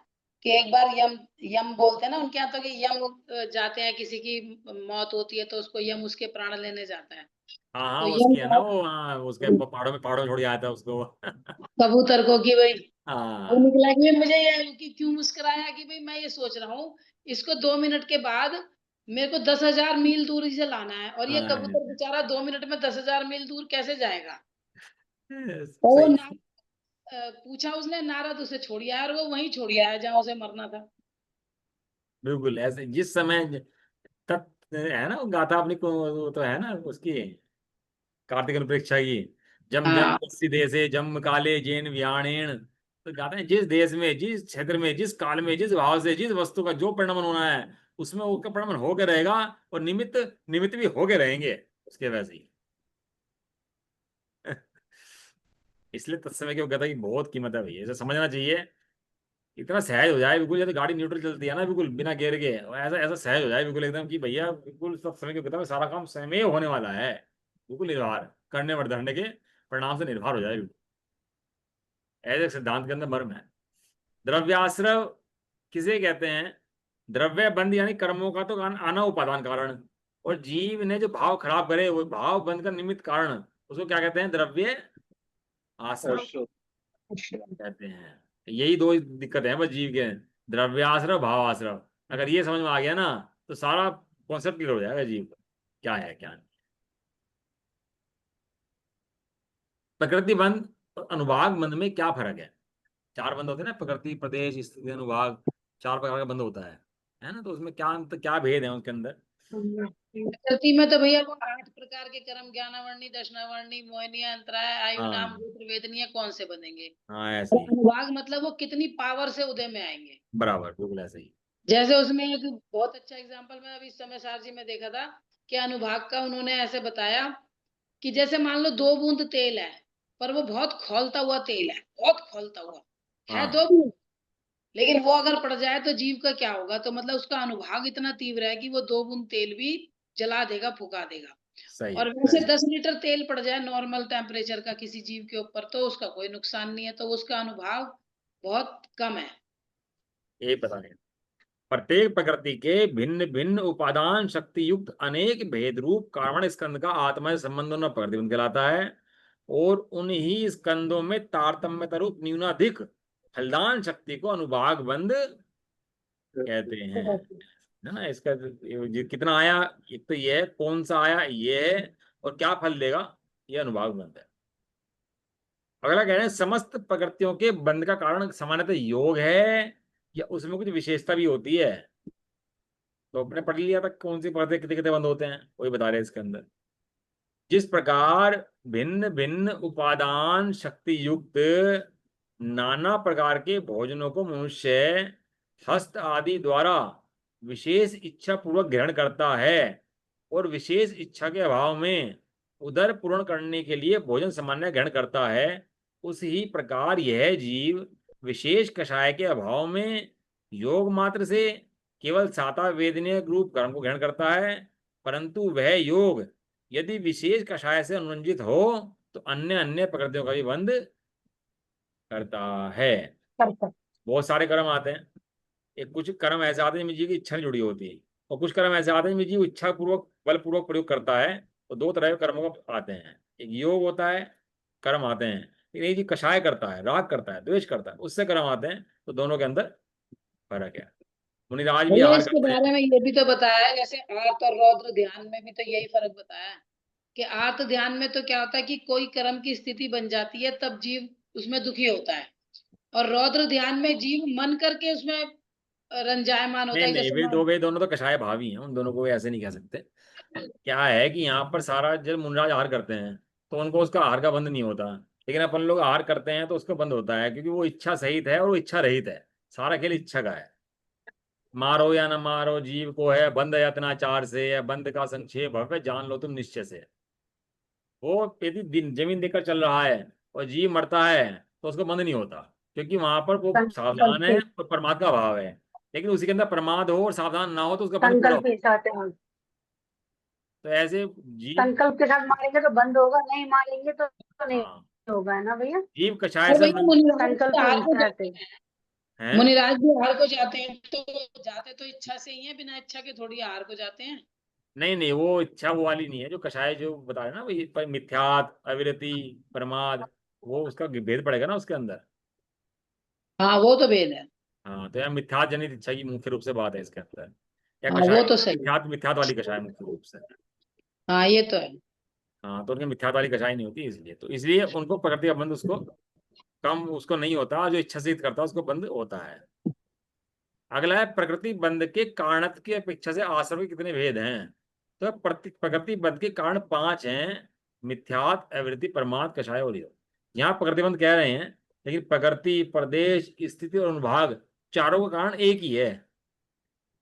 कि एक बार यम यम बोलते हैं ना उनके यहाँ, तो कि यम जाते हैं, किसी की मौत होती है तो उसको यम उसके प्राण लेने जाता है। हाँ हाँ, तो यम उसकी है ना वो, हाँ उसके पहाड़ों में छोड़ आया था उसको। कबूतर को कि भाई, वो हाँ निकला कि मुझे ये कि क्यों मुस्कुराया, कि भाई मैं ये सोच रहा हूँ इसको 2 मिनट के बाद मेरे को 10,000 मील दूरी से लाना है, और ये हाँ, कबूतर बेचारा 2 मिनट में 10,000 मील दूर कैसे जाएगा। और वो सही। पूछा उसने, नारद उसे छोड़ आया, और वो वहीं छोड़ आया जहाँ उसे मरना था। बिल्कुल ऐसे जिस समय तत् है ना, वो गाथा अपनी को, वो तो है ना उसकी, कार्तिक अनुप्रेक्षा की। जम जम हाँ तस्सी देशे जम काले जैन व्याणेन। तो गाते हैं जिस देश में, जिस क्षेत्र में, जिस काल में, जिस भाव से, जिस वस्तु का जो परिणमन होना है, उसमें उसका परिणमन होके रहेगा। और निमित्त निमित्त भी होके रहेंगे उसके वैसे ही। इसलिए तत्समय की योग्यता की बहुत कीमत है भैया, इसे समझना चाहिए। इतना सहज हो जाए बिल्कुल, जैसे गाड़ी न्यूट्रल चलती है ना बिल्कुल बिना गियर के, और ऐसा ऐसा सहज हो जाए बिल्कुल एकदम कि भैया बिल्कुल सब समय की योग्यता में सारा काम स्वयं ही होने वाला है। बिल्कुल निर्भर करने वर्धने के परिणाम से निर्भर हो जाए बिल्कुल। ऐसे एक सिद्धांत के अंदर मर्म है। द्रव्याश्रव किसे कहते हैं? द्रव्य बंध यानी कर्मों का तो आना उपादान कारण, और जीव ने जो भाव खराब करे वो भाव बंध का निमित्त कारण, उसको क्या कहते हैं? द्रव्य आश्रव कहते हैं। यही दो दिक्कत है बस जीव के, द्रव्याश्रव भाव आश्रव। अगर ये समझ में आ गया ना, तो सारा कॉन्सेप्ट क्लियर हो जाएगा जीव का, क्या है क्या नहीं। प्रकृति बंध और अनुभाग बंध में क्या फर्क है? चार बंध होते हैं ना, प्रकृति, प्रदेश, स्थिति, अनुभाग। चार प्रकार का बंध होता है ना? तो उसमें क्या अंतर, क्या भेद है उसके अंदर? प्रकृति में तो भैया वो 8 प्रकार के कर्म, ज्ञानावर्णी, दशनावर्णी, मोहिनी, अंतराय, आयु, नाम, हाँ गोत्र, वेदनीय, कौन से बनेंगे। हाँ ऐसे और ही। अनुभाग मतलब वो कितनी पावर से उदय में आएंगे। बराबर बिल्कुल ऐसे ही। जैसे उसमें एक बहुत अच्छा एग्जांपल मैं अभी इस समय सार जी में देखा था कि अनुभाग का उन्होंने ऐसे बताया कि जैसे मान लो 2 बूंद तेल है, पर वो बहुत खौलता हुआ तेल है, बहुत खौलता हुआ है, हाँ 2 बूंद। लेकिन वो अगर पड़ जाए तो जीव का क्या होगा, तो मतलब उसका अनुभाग इतना तीव्र है कि वो 2 बूंद तेल भी जला देगा, फुका देगा। सही और है। वैसे 10 लीटर तेल पड़ जाए नॉर्मल टेम्परेचर का किसी जीव के ऊपर, तो उसका कोई नुकसान नहीं है, तो उसका अनुभाग बहुत कम है। ये पता नहीं। प्रत्येक प्रकृति के भिन्न भिन्न उपादान शक्ति युक्त अनेक भेद रूप कारण स्कंद का आत्मा से संबंध न प्रतिबंध कहलाता है। और उन्हीं स्कंदों में तारतम्य रूप न्यूनाधिक फलदान शक्ति को अनुभाग बंध कहते हैं। है ना? इसका ये कितना आया, एक तो ये है, कौन सा आया ये है, और क्या फल देगा, ये अनुभाग बंध है। अगला कह रहे हैं समस्त प्रकृतियों के बंध का कारण सामान्यतः योग है, या उसमें कुछ विशेषता भी होती है? तो अपने पढ़ लिया था कौन सी परतें कितने कितने बंद होते हैं, वही बता रहे हैं इसके अंदर। जिस प्रकार भिन्न भिन्न उपादान शक्ति युक्त नाना प्रकार के भोजनों को मनुष्य हस्त आदि द्वारा विशेष इच्छा पूर्वक ग्रहण करता है, और विशेष इच्छा के अभाव में उदर पूर्ण करने के लिए भोजन सामान्य ग्रहण करता है, उस ही प्रकार यह जीव विशेष कषाय के अभाव में योग मात्र से केवल साता वेदनीय रूप कर्म को ग्रहण करता है, परंतु वह योग यदि विशेष कषाय से अनुरंजित हो तो अन्य अन्य प्रकृतियों का भी बंध करता है। करता। बहुत सारे कर्म आते हैं। एक कुछ कर्म ऐसे आते हैं जिनमें जीव की इच्छा नहीं जुड़ी होती है, और कुछ कर्म ऐसे आते हैं जिनमें जीव इच्छा पूर्वक बलपूर्वक प्रयोग करता है। तो दो तरह के कर्मों का आते हैं, एक योग होता है, कर्म आते हैं। लेकिन एक जी कषाय करता है, राग करता है, द्वेष करता है, उससे कर्म आते हैं। तो दोनों के अंदर फर्क है। मुनिराज भी भैया आहार इसके करते बारे हैं। में ये भी तो बताया है, जैसे आर्त और रौद्र ध्यान में भी तो यही फर्क बताया है कि आर्त ध्यान में तो क्या होता है कि कोई कर्म की स्थिति बन जाती है तब जीव उसमें दुखी होता है, और रौद्र ध्यान में जीव मन करके उसमें रंजायमान होता नहीं है, नहीं, जैसे वे मान। दोनों तो कषाय भावी हैं, उन दोनों को ऐसे नहीं कह सकते। क्या है कि यहाँ पर सारा जब मुनिराज आहार करते हैं तो उनको उसका आहार का बंध नहीं होता, लेकिन अपन लोग आहार करते हैं तो उसका बंध होता है, क्योंकि वो इच्छा सहित है और वो इच्छा रहित है। सारा खेल इच्छा का है। मारो या न मारो, जीव को है बंध यत्नाचार से, या बंध का संक्षेप है जान लो तुम निश्चय से। वो यदि जमीन देकर चल रहा है और जीव मरता है तो उसको बंध नहीं होता, क्योंकि वहां पर वो संकल्प सावधान है के और परमात्मा का भाव है। लेकिन उसी के अंदर प्रमाद हो और सावधान ना हो तो उसका बंध पूरा संकल्प हो। के साथ है। तो ऐसे जीव, संकल्प के साथ मारेंगे तो बंद होगा, नहीं मारेंगे तो नहीं हाँ, होगा, है ना भैया। जीव कषाय और से भैया मुनिराज संकल्प भी के आहार को साथ जाते है। हैं, हैं। मुनिराज भी आहार को जाते हैं, तो जाते तो इच्छा से ही है, बिना इच्छा के थोड़ी आहार को जाते हैं। नहीं नहीं, वो इच्छा वो वाली नहीं है जो कषाय जो बता रहे ना वही, पर मिथ्यात, अविरति, प्रमाद, वो उसका भेद पड़ेगा ना उसके अंदर। हाँ वो तो भेद है। हाँ, तो यार मिथ्यात जनित इच्छा की मुख्य रूप से बात है इसके अंदर। या हाँ कषाय वो तो सही है। मिथ्यात मिथ्यात वाली कषाय मुख्य रूप से। हाँ ये तो है। हाँ, तो उनके मिथ्यात वाली कषाय नहीं होती, इसलिए तो इसलिए उनको प्रकृति का बंध उसको कम उसको नहीं होता, जो इच्छा से करता है उसको बंध होता है। अगला है प्रकृति बंध के कारणत की अपेक्षा से आश्रम के कितने भेद हैं। तो प्रकृति बंध के कारण 5 हैं: मिथ्यात, अवृत्ति, प्रमाद, कषाय और योग। यहाँ प्रकृति बंध कह रहे हैं, लेकिन प्रकृति, प्रदेश, स्थिति और अनुभाग चारों का कारण एक ही है।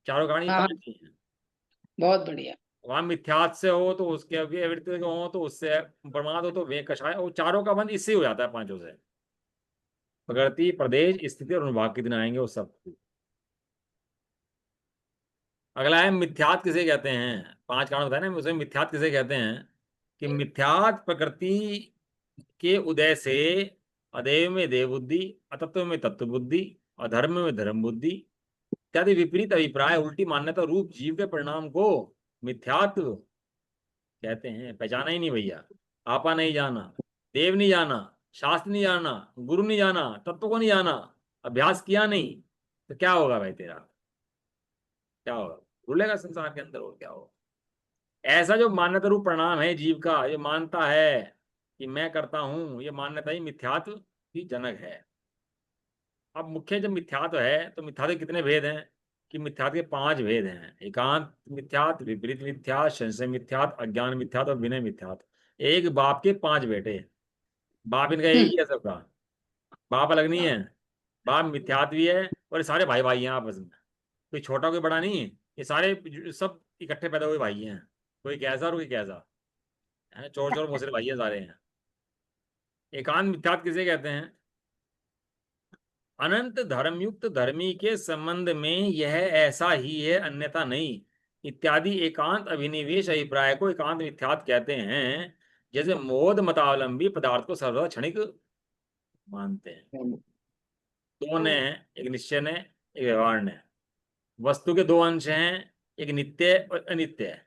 चारों कारण ये हाँ 5 ही हैं। बहुत बढ़िया। वहां मिथ्यात से हो तो उसके अभी अवृत्ति के हो तो उससे, प्रमाद हो तो वे कषाय, और चारों का बंध इससे ही हो जाता है, 5 से। प्रकृति, प्रदेश, स्थिति और अनुभाग कितने आएंगे वो सब। अगला है मिथ्यात किसे कहते हैं। 5 कारण बताए ना, उसमें मिथ्यात किसे कहते हैं कि मिथ्यात प्रकृति के उदय से अदेव में देव बुद्धि, अतत्व में तत्व बुद्धि, अधर्म में धर्म बुद्धि इत्यादि विपरीत अभिप्राय, उल्टी मान्यता रूप जीव के परिणाम को मिथ्यात्व कहते हैं। पहचाना ही नहीं भैया, आपा नहीं जाना, देव नहीं जाना, शास्त्र नहीं जाना, गुरु नहीं जाना, तत्व को नहीं जाना, अभ्यास किया नहीं, तो क्या होगा भाई तेरा, क्या होगा, भूलेगा संसार के अंदर, और क्या होगा। ऐसा जो मान्यता रूप परिणाम है जीव का, ये मानता है कि मैं करता हूं, ये मान्यता ही मिथ्यात्व की जनक है। अब मुख्य जब मिथ्यात्व है तो मिथ्यात्व के कितने भेद हैं कि मिथ्यात्व के 5 भेद हैं: एकांत मिथ्यात्व, विपरीत मिथ्यात्व, संशय मिथ्यात्व, अज्ञान मिथ्यात्व और विनय मिथ्यात्व। एक बाप के 5 बेटे। बाप इनका एक ही है सबका, बाप अलग नहीं है। बाप मिथ्यात्व भी है और ये सारे भाई भाई हैं आपस में, कोई छोटा कोई बड़ा नहीं है। ये सारे सब इकट्ठे पैदा हुए भाई हैं, कोई कैसा और कोई कैसा है, चोर चोर मोसरे भाई है सारे हैं। एकांत मिथ्यात्व किसे कहते हैं? अनंत धर्मयुक्त धर्मी के संबंध में यह ऐसा ही है, अन्यथा नहीं इत्यादि एकांत अभिनिवेश अभिप्राय को एकांत मिथ्यात्व कहते हैं। जैसे मोद मतावलंबी पदार्थ को सर्वदा क्षणिक मानते हैं। 2 ने हैं, एक निश्चय ने, एक व्यवहार ने। वस्तु के 2 अंश हैं, एक नित्य और अनित्य है।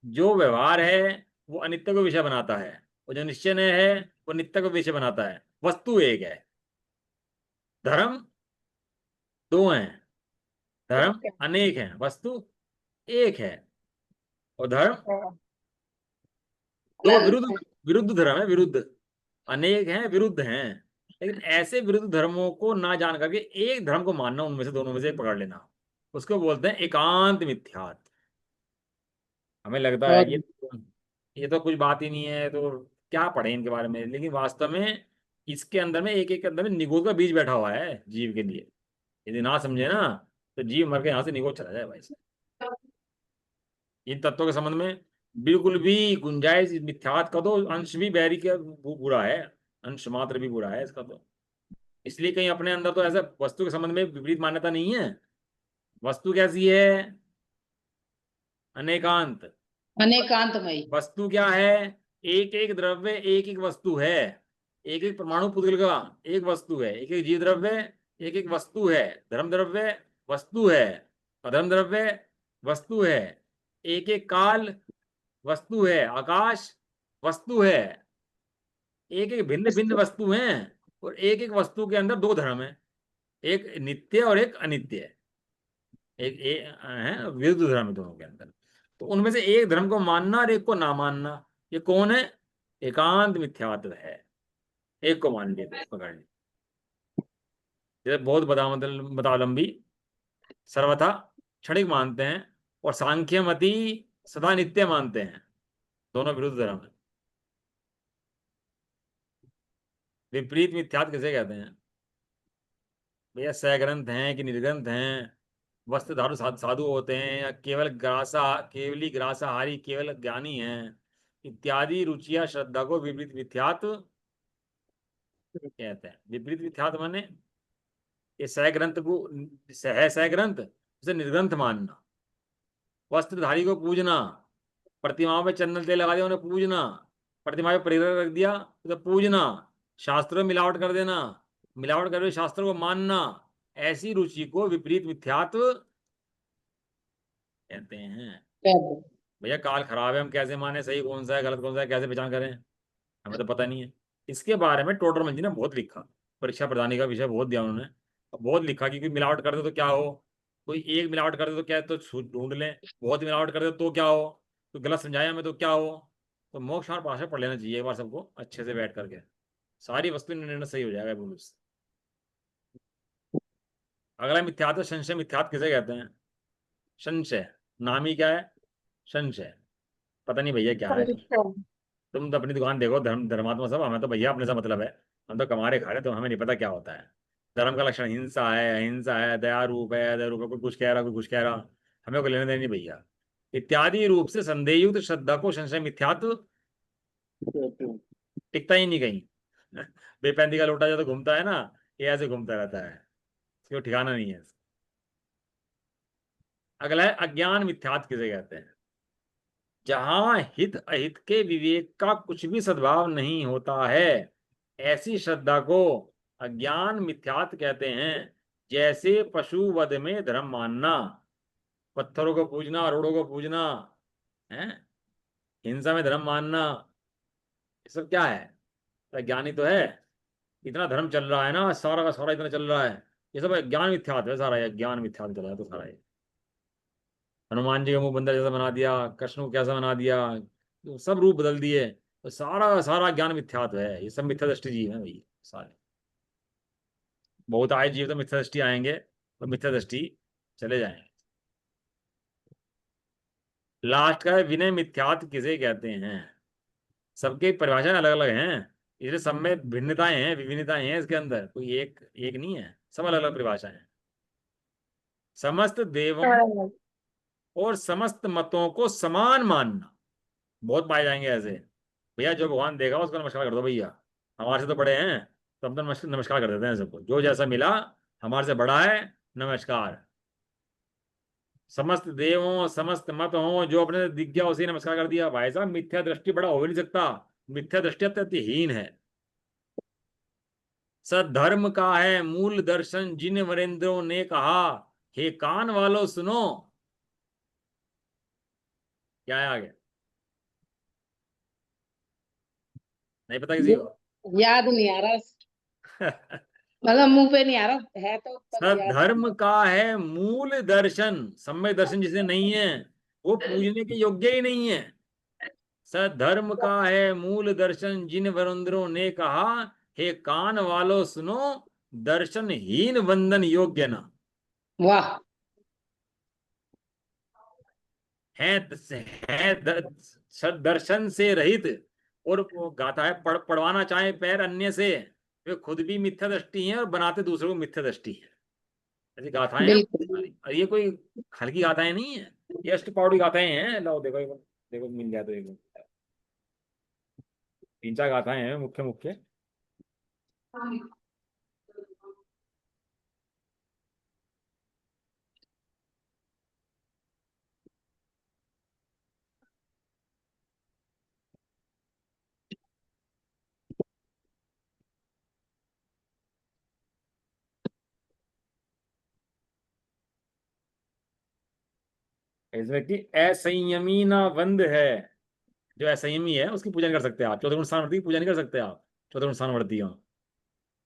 जो व्यवहार है वो अनित्य को विषय बनाता है, और जो निश्चय है वो नित्य को विषय बनाता है। वस्तु एक है, धर्म 2 हैं, धर्म ठीक है। अनेक हैं, वस्तु एक है। और धर्म दो अलग विरुद्ध, विरुद्ध धर्म है, विरुद्ध, अनेक हैं, विरुद्ध हैं। लेकिन ऐसे विरुद्ध धर्मों को ना जान करके एक धर्म को मानना, उनमें से दोनों में से एक पकड़ लेना, उसको बोलते हैं एकांत मिथ्यात्व। हमें लगता है बहुत। ये तो कुछ बात ही नहीं है, तो क्या पढ़े इनके बारे में, लेकिन वास्तव में इसके अंदर में एक एक के अंदर में निगोद का बीज बैठा हुआ है जीव के लिए। यदि ना समझे ना तो जीव मर के यहाँ से निगोद चला जाए भाई साहब। इन तत्वों के संबंध में बिल्कुल भी गुंजाइश, मिथ्यात का तो अंश भी बैरी का बुरा है, अंश मात्र भी बुरा है इसका तो। इसलिए कहीं अपने अंदर तो ऐसा वस्तु के संबंध में विपरीत मान्यता नहीं है। वस्तु कैसी है? अनेकांत। अनेकांतमयी। वस्तु क्या है? एक एक द्रव्य एक एक वस्तु है। एक एक परमाणु पुद्गल का एक वस्तु है। एक एक जीव द्रव्य एक एक वस्तु है। धर्म द्रव्य वस्तु है। अधर्म द्रव्य वस्तु है। एक एक काल वस्तु है। आकाश वस्तु है। एक एक भिन्न भिन्न वस्तु हैं और एक एक वस्तु के अंदर दो धर्म है, एक नित्य और एक अनित्य है। एक है विरुद्ध धर्म है दोनों के अंदर। तो उनमें से एक धर्म को मानना और एक को ना मानना, ये कौन है? एकांत मिथ्यात्व है। एक को मान लिया पकड़ लिया। जैसे बहुत मतावलंबी सर्वथा क्षणिक मानते हैं और सांख्यमती सदा नित्य मानते हैं। दोनों विरुद्ध धर्म है। विपरीत मिथ्यात्व किसे कहते हैं भैया? सग्रंथ हैं कि निर्ग्रंथ हैं, वस्त्रधारु साधु होते हैं या केवली ग्रासाहारी केवल ज्ञानी हैं, इत्यादि रुचिया श्रद्धा को विपरीत मिथ्यात्व कहते हैं। विपरीत मिथ्यात्व माने ये सग्रंथ को सग्रंथ उसे निर्ग्रंथ मानना, वस्त्रधारी को पूजना, प्रतिमाओं में चंदन तेल लगा दिया उन्हें पूजना, प्रतिमा पे परिग्रह रख दिया तो पूजना, शास्त्रों में मिलावट कर देना, मिलावट करके शास्त्रों को मानना, ऐसी रुचि को विपरीत मिथ्यात्व कहते हैं। भैया काल खराब है, हम कैसे माने सही कौन सा है गलत कौन सा है, कैसे पहचान करें? हमें तो पता नहीं है। इसके बारे में टोडरमल जी ने बहुत लिखा, परीक्षा प्रदानी का विषय बहुत दिया उन्होंने, बहुत लिखा कि कोई मिलावट कर दे तो क्या हो, कोई एक मिलावट कर दे तो क्या, तो ढूंढ लें, बहुत मिलावट कर दे तो क्या हो, तो गलत समझाया हमें तो क्या हो। तो मोक्ष और भाषा पढ़ लेना चाहिए एक बार सबको अच्छे से बैठ करके, सारी वस्तु निर्णय सही हो जाएगा बिल्कुल। अगला मिथ्यात्व संशय मिथ्यात्व किसे कहते हैं? संशय नाम ही क्या है, संशय। पता नहीं भैया क्या है। तुम तो अपनी दुकान देखो, धर्मात्मा सब, हमें तो भैया अपने से मतलब है, हम तो कमा रहे खा रहे, तो हमें नहीं पता क्या होता है। धर्म का लक्षण हिंसा है, अहिंसा है, दया रूप है, दया रूप है, कोई कुछ कह रहा कोई कुछ कह रहा, हमें को लेने देने नहीं भैया। इत्यादि रूप से संदेहयुक्त श्रद्धा को संशय मिथ्यात्व कहते हैं। टिकता ही नहीं कहीं। बेपैंती का लोटा जो तो घूमता है ना, ये ऐसे घूमता रहता है, इसको ठिकाना नहीं है। अगला है अज्ञान मिथ्यात्व किसे कहते हैं? जहां हित अहित के विवेक का कुछ भी सद्भाव नहीं होता है, ऐसी श्रद्धा को अज्ञान मिथ्यात्व कहते हैं। जैसे पशु वध में धर्म मानना, पत्थरों को पूजना, अरोड़ों को पूजना, है हिंसा में धर्म मानना, ये सब क्या है? अज्ञानी तो है। इतना धर्म चल रहा है ना, सारा का सारा इतना चल रहा है, ये सब ज्ञान मिथ्यात्व है सारा, ये ज्ञान मिथ्यात्व चल रहा है तो सारा ये। हनुमान जी का मुंह बंदर जैसा बना दिया, कृष्ण को कैसा बना दिया, तो सब रूप बदल दिए, तो सारा का सारा ज्ञान मिथ्यात्व है। ये सब मिथ्या दृष्टि जीव है भाई सारे। बहुत आए जीव तो मिथ्या दृष्टि आएंगे और मिथ्या दृष्टि चले जाएंगे। लास्ट का है विनय मिथ्यात्व किसे कहते हैं? सबके परिभाषाएं अलग अलग हैं, इसलिए सब में भिन्नताएं हैं, विभिन्नताएं हैं इसके अंदर, कोई एक एक नहीं है, सब अलग अलग परिभाषाएं हैं। समस्त देवों और समस्त मतों को समान मानना, बहुत पाए जाएंगे ऐसे। भैया जो भगवान देगा उसको नमस्कार कर दो भैया, हमारे से तो बड़े हैं तो हम तो नमस्कार कर देते हैं सबको, जो जैसा मिला हमारे से बड़ा है नमस्कार। समस्त देव हो समस्त मत हो, जो अपने से दिख गया उसे नमस्कार कर दिया। भाई साहब मिथ्या दृष्टि बड़ा हो ही नहीं सकता, मिथ्या दृष्टि अत्यंत हीन है। सद्धर्म का है मूल दर्शन जिन वरेंद्रों ने कहा, हे कान वालों सुनो। क्या है आगे? नहीं पता किसी को? याद नहीं आ रहा, मतलब मुंह पे नहीं आ रहा है तो सद्धर्म का है मूल दर्शन, सम्यक दर्शन जिसे नहीं है वो पूजने के योग्य ही नहीं है। सद्धर्म का है मूल दर्शन जिन वरेंद्रों ने कहा, हे कान वालों सुनो, दर्शनहीन वंदन योग्य ना। वाह। है दर्शन से रहित, और गाता है पढ़वाना चाहे पैर अन्य से, वे खुद भी मिथ्या दृष्टि हैं और बनाते दूसरों को मिथ्या दृष्टि है। ऐसी गाथाएं हैं। और ये कोई हल्की गाथाएं नहीं है, ये अष्टपौड़ी गाथाएं हैं। लो देखो एक, देखो मिल जाए तो एक 3-4 गाथाएं हैं मुख्य मुख्य। इस व्यक्ति असंयमी ना बंद है। जो असंयमी है उसकी पूजा नहीं कर सकते आप, चौथे गुण स्थान वर्ती की पूजा नहीं कर सकते आप, चौथे गुण स्थान वर्ती हो।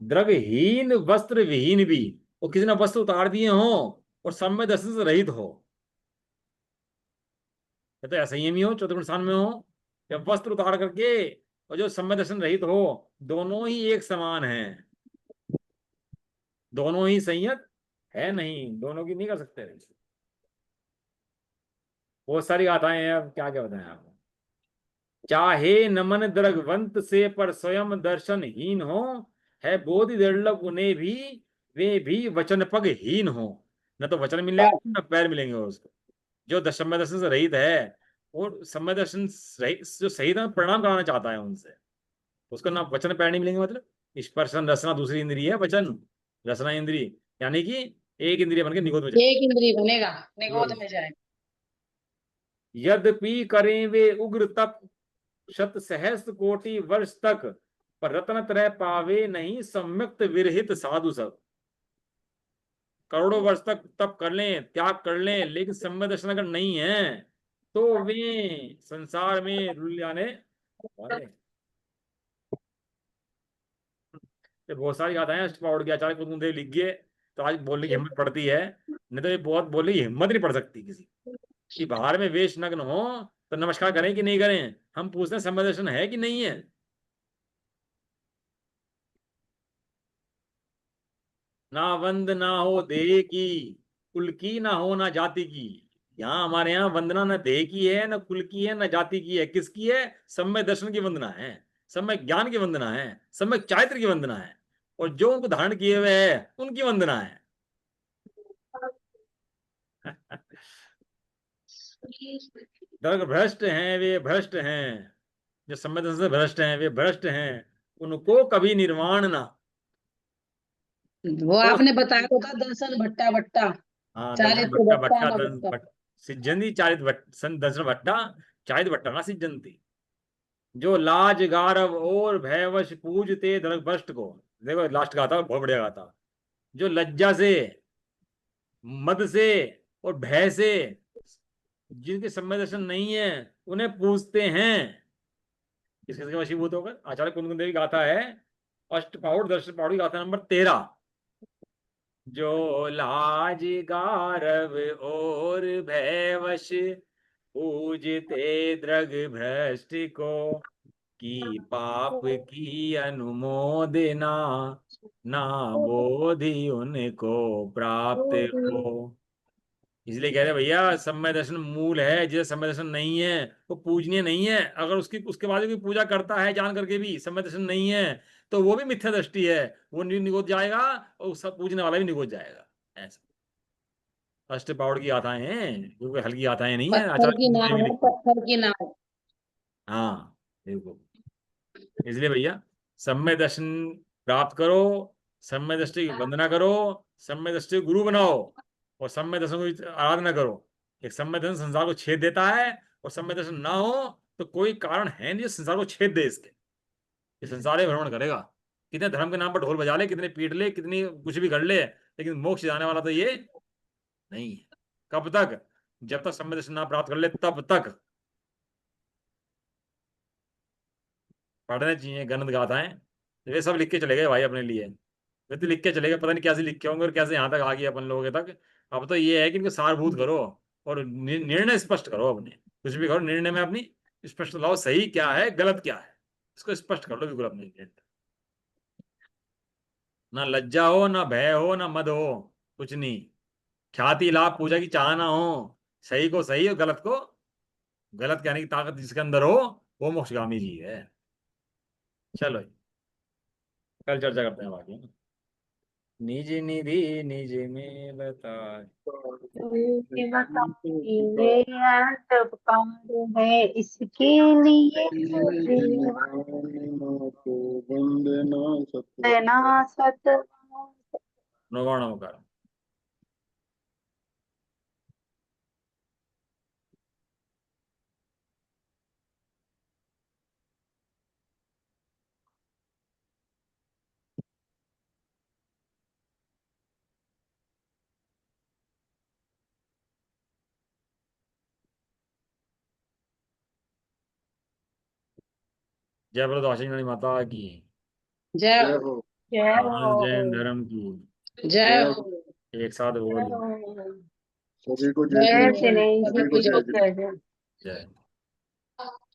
द्रगहीन वस्त्र विहीन भी, वो किसी ने वस्त्र उतार दिए हो और समय दर्शन से रहित हो, या तो असंयमी हो, चौथे गुण स्थान में हो, या वस्त्र उतार करके और जो समय दर्शन रहित हो, दोनों ही एक समान है, दोनों ही संयत है नहीं, दोनों की नहीं कर सकते। बहुत सारी गाथाएं हैं, अब क्या क्या बताएं आपको। चाहे नमन द्रगवंत से पर स्वयं दर्शनहीन हो, है बोधि दुर्लभ उन्हें भी, वे भी वचन पग हीन हो। न तो वचन मिलेगा न पैर मिलेंगे उसको। जो समय दर्शन से रहित है, और समय दर्शन जो सही था प्रणाम कराना चाहता है उनसे, उसको ना वचन पैर नहीं मिलेंगे, मतलब स्पर्शन रसना दूसरी इंद्रिय है, वचन रसना इंद्रिय, यानी कि एक इंद्रिय बन के निगोद में जाए। एक इंद्रिय बनेगा, निगोद में जाए। यद्यपि करें वे उग्र तप शत सहस्त्र कोटि वर्ष तक, पर रत्न त्रय पावे नहीं सम्यक्त विरहित साधु सब। करोड़ों वर्ष तक तप कर लें, त्याग कर लें, लेकिन सम्यक दर्शन अगर नहीं है तो वे संसार में रुल जाने वाले। ये बहुत सारी गाथाएं हैं, अष्टपावड़ के आचार्य कुंदन देव लिख गए, तो आज बोलने की हिम्मत पड़ती है, नहीं तो ये बहुत बोलने की हिम्मत नहीं पड़ सकती किसी कि बाहर में वेश नग्न हो तो नमस्कार करें कि नहीं करें। हम पूछते हैं सम्यक दर्शन है कि नहीं है। ना वंद ना हो देह की, कुल की ना हो ना जाति की। यहाँ हमारे यहाँ वंदना न देह की है, न कुल की है, न जाति की है। किसकी है? सम्यक दर्शन की वंदना है, सम्यक ज्ञान की वंदना है, सम्यक चारित्र की वंदना है, और जो उनको धारण किए हुए है उनकी वंदना है। दर्ग भ्रष्ट हैं वे भ्रष्ट हैं, जो सम्यक दर्शन से भ्रष्ट हैं वे भ्रष्ट हैं, उनको कभी निर्वाण ना वो हो। आपने बताया तो था, दर्शन भट्टा भट्टा, हाँ, दर्शन चारित्र भट्टा भट्टा भट्टा न भट्टा। सिद्धंदी चारित दर्शन भट्टा चारित भट्टा ना सिद्धंती। जो लाज गारव और भयवश पूजते भ्रष्ट को। देखो लास्ट गाता बहुत बढ़िया गाता। जो लज्जा से, मद से और भय से, जिनके सम्यक दर्शन नहीं है, उन्हें पूजते हैं, किस किसके वशीभूत होकर। आचार्य कुंदन देवी गाथा है, अष्टपाउड़ दर्शन पाउड़ी गाथा नंबर 13। जो लाज गारव और भयवश पूजते द्रग भ्रष्ट को, की पाप की अनुमोदना, ना बोधि उनको प्राप्त हो। इसलिए कह रहे भैया सम्यक दर्शन मूल है, जिसे सम्यक दर्शन नहीं है वो पूजनीय नहीं है। अगर उसकी उसके बाद कोई पूजा करता है जान करके भी, सम्यक दर्शन नहीं है, तो वो भी मिथ्या दृष्टि है, वो निगोद जाएगा और सब पूजने वाला भी निगोद जाएगा। ऐसा अष्टपावड़ की गाथाएं हैं, क्योंकि हल्की गाथाएं नहीं है, पत्थर आचार्य की कुंदन देव नाव भी है, लिखते हैं। पत्थर की नाव। हाँ, बिल्कुल। इसलिए भैया सम्यक दर्शन प्राप्त करो, सम्यक दृष्टि की वंदना करो, सम्यक दृष्टि को गुरु बनाओ, और सम्यक दर्शन को आराधना करो। एक सम्यक दर्शन संसार को छेद देता है, और सम्यक दर्शन ना हो तो कोई कारण है नहीं जो संसार को छेद दे इसके। ये संसार ही भ्रमण करेगा, कितने धर्म के नाम पर ढोल बजा ले, कितने पीट ले, कितनी कुछ भी कर ले, लेकिन मोक्ष जाने वाला तो ये नहीं है। कब तक? जब तक सम्यक दर्शन ना प्राप्त कर ले तब तक। पढ़ने चाहिए गणित गाथाएं, वे सब लिख के चले गए भाई अपने लिए। वे तो लिख के चले गए, पता नहीं कैसे लिख के होंगे और कैसे यहाँ तक आ गए अपन लोगों के तक। अब तो ये है कि इनको सारभूत करो और निर्णय स्पष्ट करो अपने। कुछ भी करो निर्णय में अपनी स्पष्ट लाओ, सही क्या है गलत क्या है, इसको स्पष्ट कर लो बिल्कुल अपने लिए। ना लज्जा हो, ना भय हो, ना मद हो, कुछ नहीं। ख्याति लाभ पूजा की चाह ना हो, सही को सही और गलत को गलत कहने की ताकत जिसके अंदर हो, वो मोक्षगामी जी है। चलो जी, कल चर्चा करते हैं बाकी। निज निधि निज में बताए। ये बताइए अंत कौन है इसके लिए वंदना सत्य। देना सत। नौगण नमकार। जय बोलो दाशनी रानी माता की। जय जय हो। हो। जय हिंदुस्तान जैन हो। धर्म की। जय जय हो। हो। एक साथ जय बोल। हो। सभी को जय जय श्री राम। श्री सभी को जय श्री राम। जय जय। जय।